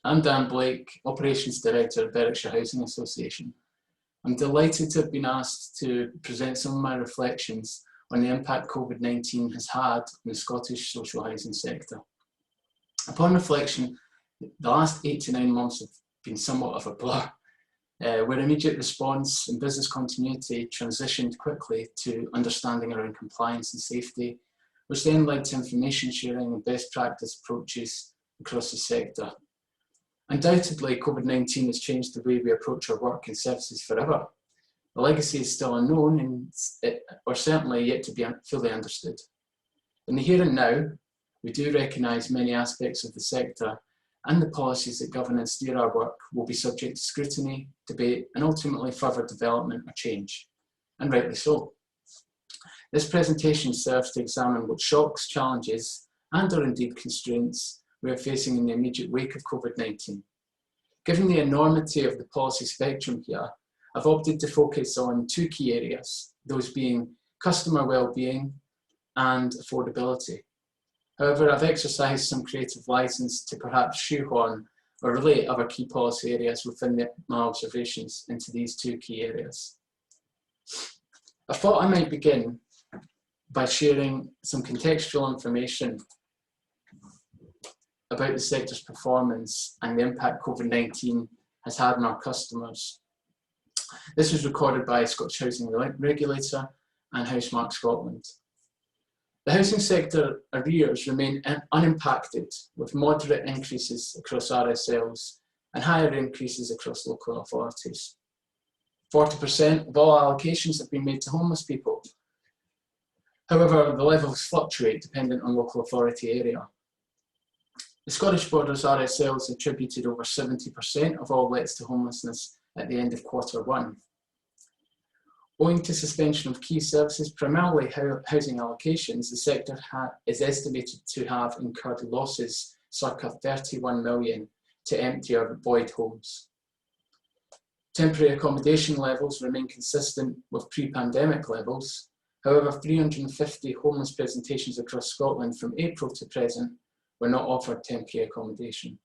I'm Dan Blake, Operations Director at Berwickshire Housing Association. I'm delighted to have been asked to present some of my reflections on the impact Covid-19 has had on the Scottish social housing sector. Upon reflection, the last 8 to 9 months have been somewhat of a blur, where immediate response and business continuity transitioned quickly to understanding around compliance and safety, which then led to information sharing and best practice approaches across the sector. Undoubtedly, Covid-19 has changed the way we approach our work and services forever. The legacy is still unknown or certainly yet to be fully understood. In the here and now, we do recognise many aspects of the sector and the policies that govern and steer our work will be subject to scrutiny, debate and ultimately further development or change, and rightly so. This presentation serves to examine what shocks, challenges and or indeed constraints we are facing in the immediate wake of Covid-19. Given the enormity of the policy spectrum here, I've opted to focus on 2 key areas, those being customer well-being and affordability. However, I've exercised some creative license to perhaps shoehorn or relate other key policy areas within my observations into these 2 key areas. I thought I might begin by sharing some contextual information about the sector's performance and the impact Covid-19 has had on our customers. This was recorded by Scottish Housing Regulator and Housemarque Scotland. The housing sector arrears remain unimpacted, with moderate increases across RSLs and higher increases across local authorities. 40% of all allocations have been made to homeless people. However, the levels fluctuate dependent on local authority area. The Scottish Borders RSLs attributed over 70% of all lets to homelessness at the end of Q1. Owing to suspension of key services, primarily housing allocations, the sector is estimated to have incurred losses circa 31 million to empty or void homes. Temporary accommodation levels remain consistent with pre-pandemic levels. However, 350 homeless presentations across Scotland from April to present were not offered temporary accommodation.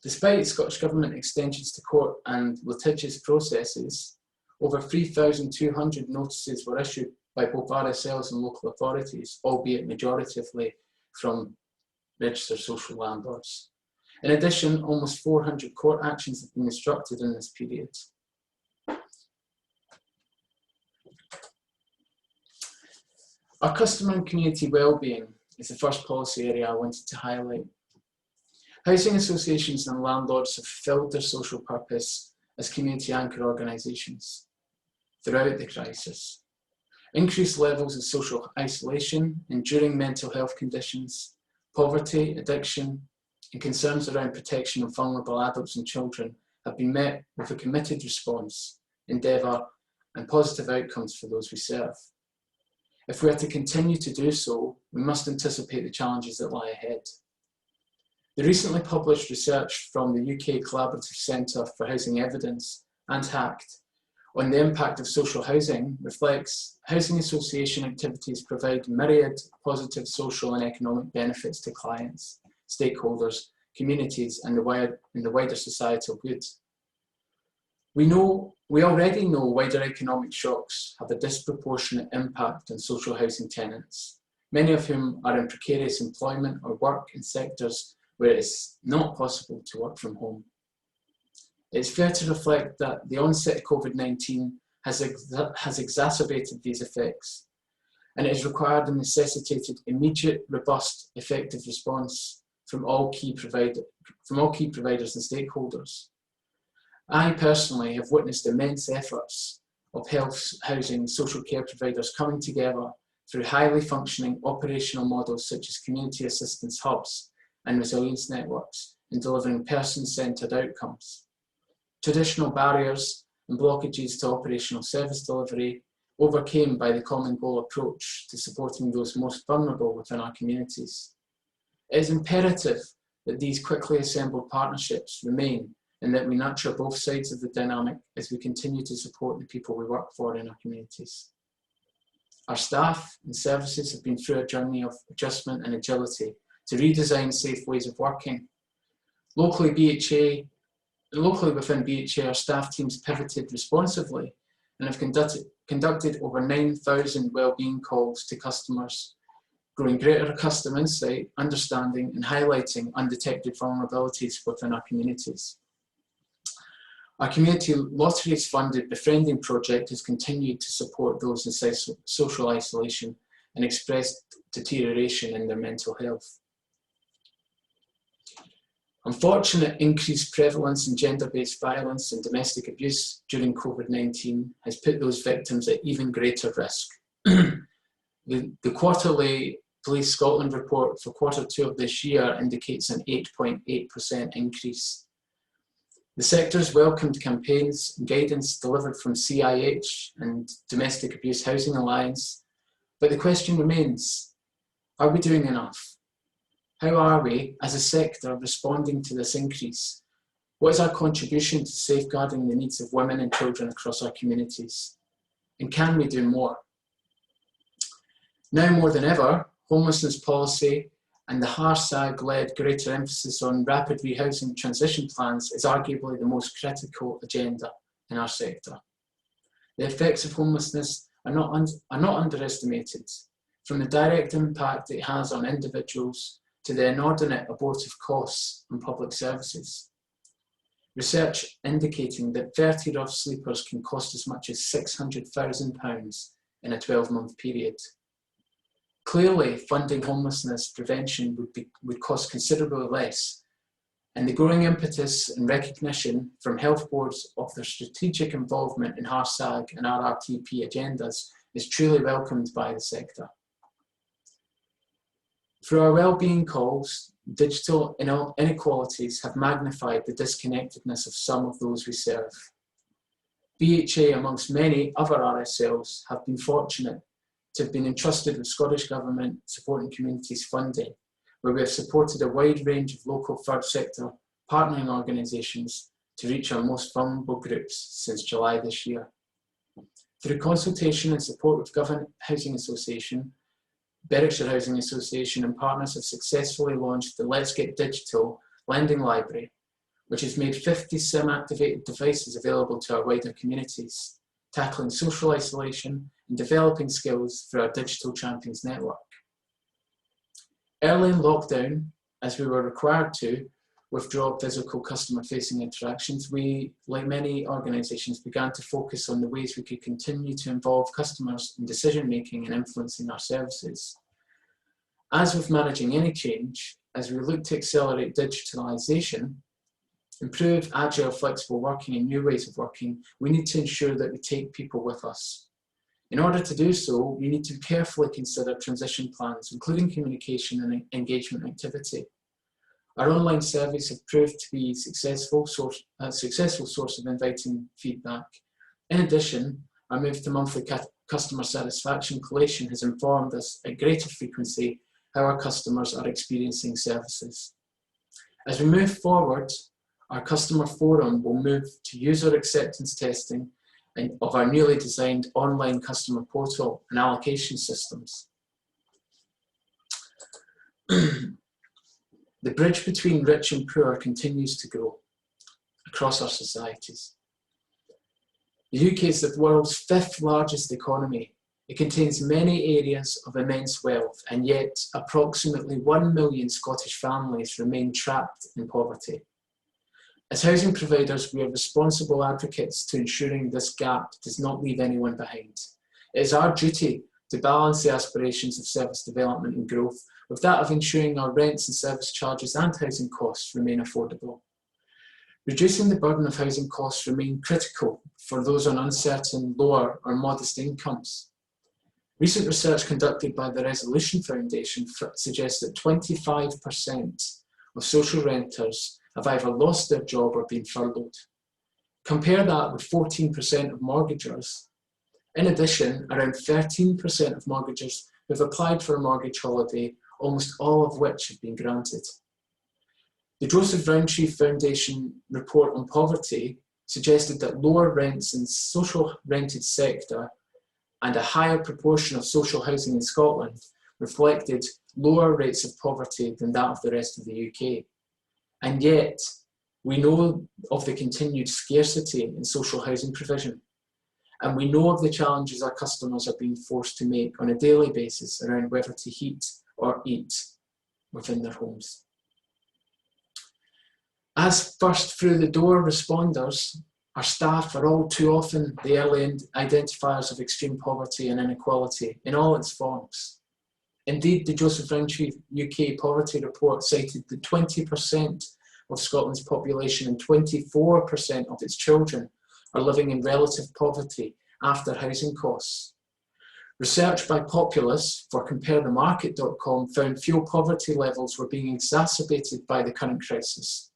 Despite Scottish Government extensions to court and litigious processes, over 3,200 notices were issued by both RSLs and local authorities, albeit majoritively from registered social landlords. In addition, almost 400 court actions have been instructed in this period. Our customer and community wellbeing is the first policy area I wanted to highlight. Housing associations and landlords have fulfilled their social purpose as community anchor organisations throughout the crisis. Increased levels of social isolation, enduring mental health conditions, poverty, addiction, and concerns around protection of vulnerable adults and children have been met with a committed response, endeavour, and positive outcomes for those we serve. If we are to continue to do so, we must anticipate the challenges that lie ahead. The recently published research from the UK Collaborative Centre for Housing Evidence and HACT on the impact of social housing reflects housing association activities provide myriad positive social and economic benefits to clients, stakeholders, communities, and the wider societal good. We already know wider economic shocks have a disproportionate impact on social housing tenants, many of whom are in precarious employment or work in sectors where it is not possible to work from home. It's fair to reflect that the onset of Covid-19 has exacerbated these effects, and it has required and necessitated immediate, robust, effective response from all key providers and stakeholders. I personally have witnessed immense efforts of health, housing, social care providers coming together through highly functioning operational models such as community assistance hubs and resilience networks in delivering person-centred outcomes. Traditional barriers and blockages to operational service delivery overcame by the common goal approach to supporting those most vulnerable within our communities. It is imperative that these quickly assembled partnerships remain and that we nurture both sides of the dynamic as we continue to support the people we work for in our communities. Our staff and services have been through a journey of adjustment and agility to redesign safe ways of working. Locally within BHA, our staff teams pivoted responsively and have conducted over 9,000 wellbeing calls to customers, growing greater customer insight, understanding and highlighting undetected vulnerabilities within our communities. Our community lotteries funded befriending project has continued to support those in social isolation and expressed deterioration in their mental health. Unfortunate increased prevalence in gender-based violence and domestic abuse during COVID-19 has put those victims at even greater risk. The quarterly Police Scotland report for Q2 of this year indicates an 8.8% increase. The sector's welcomed campaigns and guidance delivered from CIH and Domestic Abuse Housing Alliance, but the question remains, are we doing enough? How are we, as a sector, responding to this increase? What is our contribution to safeguarding the needs of women and children across our communities? And can we do more? Now more than ever, homelessness policy and the HARSAG-led greater emphasis on rapid rehousing transition plans is arguably the most critical agenda in our sector. The effects of homelessness are not underestimated, from the direct impact it has on individuals to the inordinate abortive costs on public services. Research indicating that 30 rough sleepers can cost as much as £600,000 in a 12-month period. Clearly, funding homelessness prevention would cost considerably less, and the growing impetus and recognition from health boards of their strategic involvement in HARSAG and RRTP agendas is truly welcomed by the sector. Through our wellbeing calls, digital inequalities have magnified the disconnectedness of some of those we serve. BHA, amongst many other RSLs, have been fortunate to have been entrusted with Scottish Government supporting communities funding, where we have supported a wide range of local third sector partnering organisations to reach our most vulnerable groups since July this year. Through consultation and support with Government Housing Association, Berwickshire Housing Association and partners have successfully launched the Let's Get Digital lending library, which has made 50 SIM-activated devices available to our wider communities, tackling social isolation and developing skills through our Digital Champions network. Early in lockdown, as we were required to withdraw physical customer-facing interactions, we, like many organisations, began to focus on the ways we could continue to involve customers in decision-making and influencing our services. As with managing any change, as we look to accelerate digitalisation, improve agile, flexible working and new ways of working, we need to ensure that we take people with us. In order to do so, we need to carefully consider transition plans, including communication and engagement activity. Our online surveys have proved to be a successful source of inviting feedback. In addition, our move to monthly customer satisfaction collation has informed us at greater frequency how our customers are experiencing services. As we move forward, our customer forum will move to user acceptance testing of our newly designed online customer portal and allocation systems. The bridge between rich and poor continues to grow across our societies. The UK is the world's 5th largest economy. It contains many areas of immense wealth, and yet approximately 1 million Scottish families remain trapped in poverty. As housing providers, we are responsible advocates to ensuring this gap does not leave anyone behind. It is our duty to balance the aspirations of service development and growth with that of ensuring our rents and service charges and housing costs remain affordable. Reducing the burden of housing costs remain critical for those on uncertain, lower or modest incomes. Recent research conducted by the Resolution Foundation suggests that 25% of social renters have either lost their job or been furloughed. Compare that with 14% of mortgagors. In addition, around 13% of mortgagors who have applied for a mortgage holiday, almost all of which have been granted. The Joseph Rowntree Foundation report on poverty suggested that lower rents in the social rented sector and a higher proportion of social housing in Scotland reflected lower rates of poverty than that of the rest of the UK. And yet, we know of the continued scarcity in social housing provision. And we know of the challenges our customers are being forced to make on a daily basis around whether to heat or eat within their homes. As first through the door responders, our staff are all too often the early identifiers of extreme poverty and inequality in all its forms. Indeed, the Joseph Rowntree UK Poverty Report cited that 20% of Scotland's population and 24% of its children are living in relative poverty after housing costs. Research by Populus for CompareTheMarket.com found fuel poverty levels were being exacerbated by the current crisis,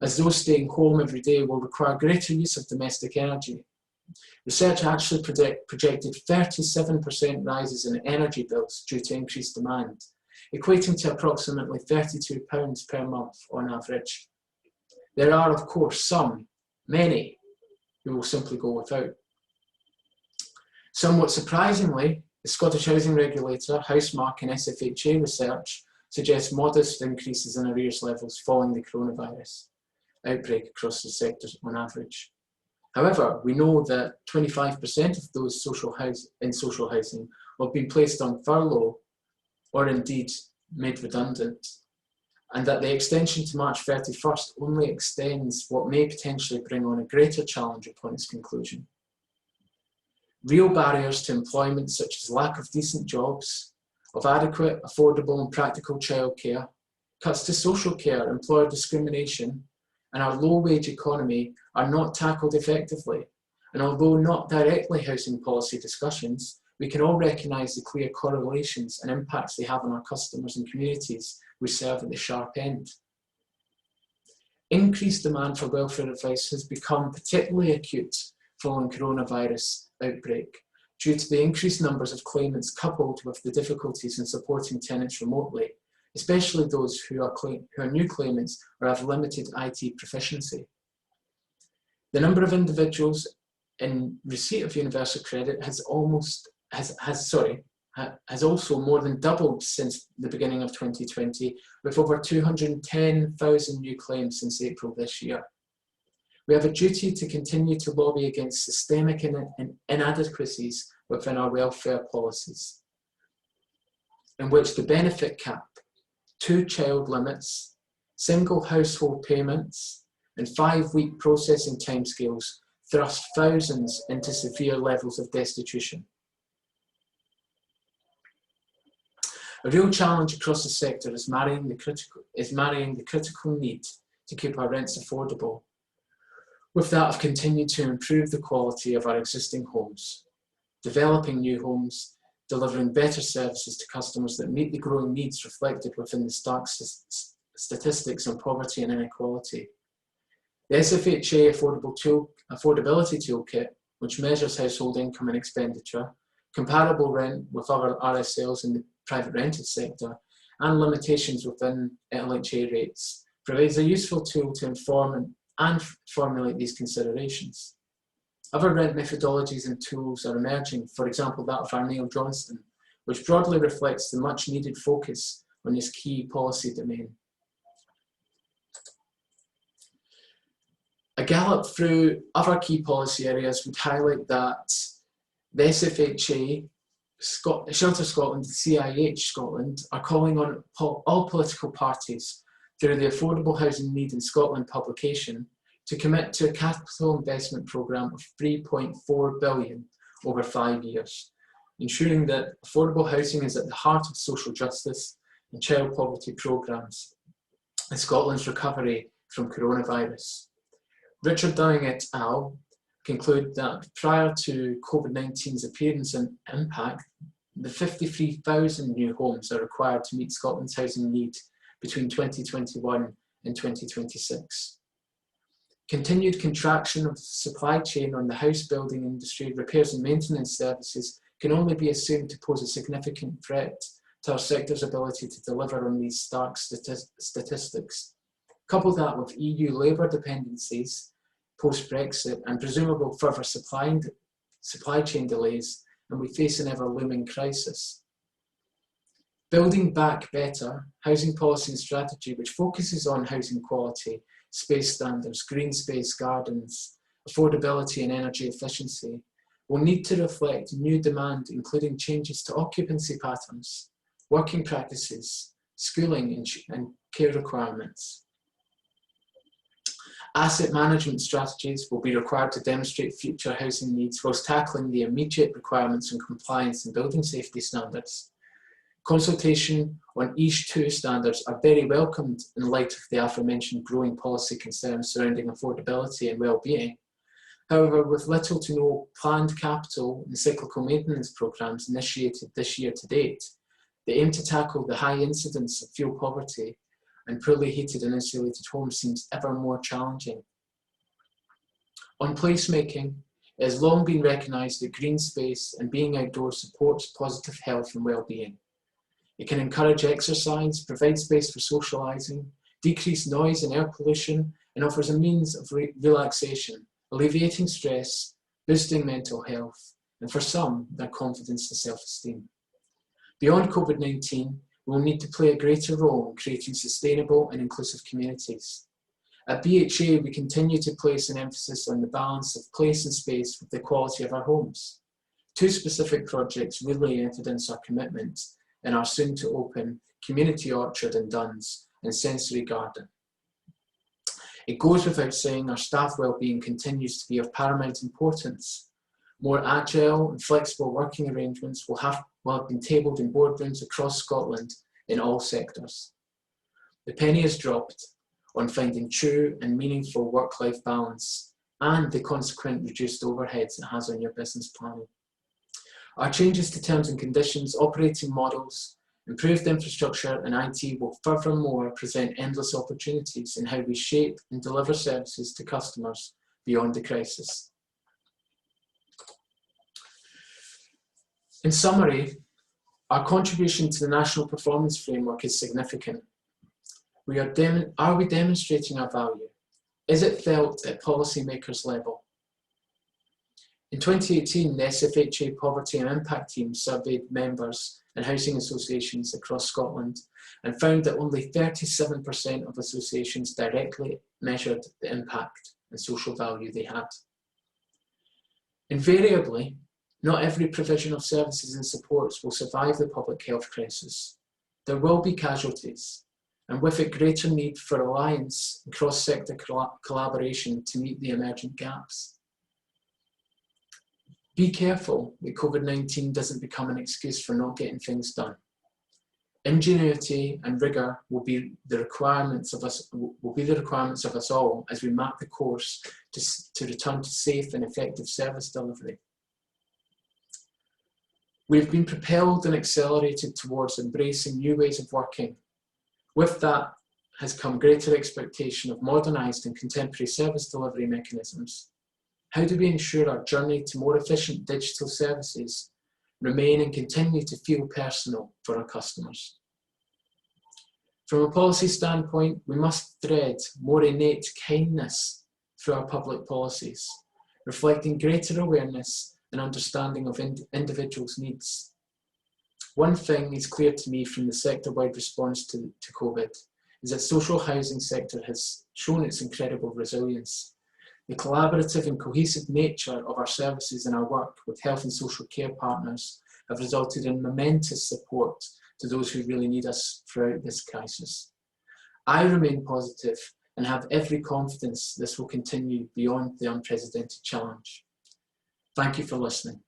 as those staying home every day will require greater use of domestic energy. Research actually projected 37% rises in energy bills due to increased demand, equating to approximately £32 per month on average. There are, of course, many, who will simply go without. Somewhat surprisingly, the Scottish Housing Regulator, Housemarque and SFHA research suggests modest increases in arrears levels following the coronavirus outbreak across the sector on average. However, we know that 25% of those in social housing have been placed on furlough or indeed made redundant, and that the extension to March 31st only extends what may potentially bring on a greater challenge upon its conclusion. Real barriers to employment, such as lack of decent jobs, of adequate, affordable and practical childcare, cuts to social care, employer discrimination, and our low-wage economy are not tackled effectively. And although not directly housing policy discussions, we can all recognise the clear correlations and impacts they have on our customers and communities we serve at the sharp end. Increased demand for welfare advice has become particularly acute following coronavirus outbreak due to the increased numbers of claimants coupled with the difficulties in supporting tenants remotely, especially those who are new claimants or have limited IT proficiency. The number of individuals in receipt of universal credit has also more than doubled since the beginning of 2020, with over 210,000 new claims since April this year. We have a duty to continue to lobby against systemic inadequacies within our welfare policies, in which the benefit cap, 2 child limits, single household payments, and 5-week processing timescales thrust thousands into severe levels of destitution. A real challenge across the sector is marrying the critical need to keep our rents affordable with that of continuing to improve the quality of our existing homes, developing new homes, delivering better services to customers that meet the growing needs reflected within the stark statistics on poverty and inequality. The SFHA Affordability Toolkit, which measures household income and expenditure, comparable rent with other RSLs in the private rented sector, and limitations within LHA rates, provides a useful tool to inform and formulate these considerations. Other rent methodologies and tools are emerging, for example that of Neil Johnston, which broadly reflects the much needed focus on this key policy domain. A gallop through other key policy areas would highlight that the SFHA, Shelter Scotland, and CIH Scotland are calling on all political parties through the Affordable Housing Need in Scotland publication to commit to a capital investment programme of £3.4 billion over 5 years, ensuring that affordable housing is at the heart of social justice and child poverty programmes in Scotland's recovery from coronavirus. Richard Downing et al. Conclude that prior to COVID-19's appearance and impact, the 53,000 new homes are required to meet Scotland's housing need between 2021 and 2026. Continued contraction of the supply chain on the house building industry, repairs and maintenance services can only be assumed to pose a significant threat to our sector's ability to deliver on these stark statistics. Couple that with EU labour dependencies post-Brexit and presumable further supply chain delays, and we face an ever-looming crisis. Building Back Better, housing policy and strategy, which focuses on housing quality, space standards, green space, gardens, affordability and energy efficiency, will need to reflect new demand, including changes to occupancy patterns, working practices, schooling and care requirements. Asset management strategies will be required to demonstrate future housing needs whilst tackling the immediate requirements in compliance and building safety standards. Consultation on ESH2 standards are very welcomed in light of the aforementioned growing policy concerns surrounding affordability and well-being. However, with little to no planned capital and cyclical maintenance programmes initiated this year to date, the aim to tackle the high incidence of fuel poverty and poorly heated and insulated homes seems ever more challenging. On placemaking, it has long been recognised that green space and being outdoors supports positive health and well-being. It can encourage exercise, provide space for socialising, decrease noise and air pollution, and offers a means of relaxation, alleviating stress, boosting mental health, and for some, their confidence and self-esteem. Beyond COVID-19, we will need to play a greater role in creating sustainable and inclusive communities. At BHA, we continue to place an emphasis on the balance of place and space with the quality of our homes. Two specific projects really evidence our commitment in our soon-to-open community orchard in Duns and sensory garden. It goes without saying our staff well-being continues to be of paramount importance. More agile and flexible working arrangements will have been tabled in boardrooms across Scotland in all sectors. The penny has dropped on finding true and meaningful work-life balance and the consequent reduced overheads it has on your business planning. Our changes to terms and conditions, operating models, improved infrastructure and IT will furthermore present endless opportunities in how we shape and deliver services to customers beyond the crisis. In summary, our contribution to the National Performance Framework is significant. Are we demonstrating our value? Is it felt at policymakers' level? In 2018, the SFHA Poverty and Impact Team surveyed members and housing associations across Scotland and found that only 37% of associations directly measured the impact and social value they had. Invariably, not every provision of services and supports will survive the public health crisis. There will be casualties, and with it greater need for alliance and cross-sector collaboration to meet the emergent gaps. Be careful that COVID-19 doesn't become an excuse for not getting things done. Ingenuity and rigour will be the requirements of us all as we map the course to return to safe and effective service delivery. We've been propelled and accelerated towards embracing new ways of working. With that has come greater expectation of modernised and contemporary service delivery mechanisms. How do we ensure our journey to more efficient digital services remain and continue to feel personal for our customers? From a policy standpoint, we must thread more innate kindness through our public policies, reflecting greater awareness and understanding of individuals' needs. One thing is clear to me from the sector-wide response to COVID is that social housing sector has shown its incredible resilience. The collaborative and cohesive nature of our services and our work with health and social care partners have resulted in momentous support to those who really need us throughout this crisis. I remain positive and have every confidence this will continue beyond the unprecedented challenge. Thank you for listening.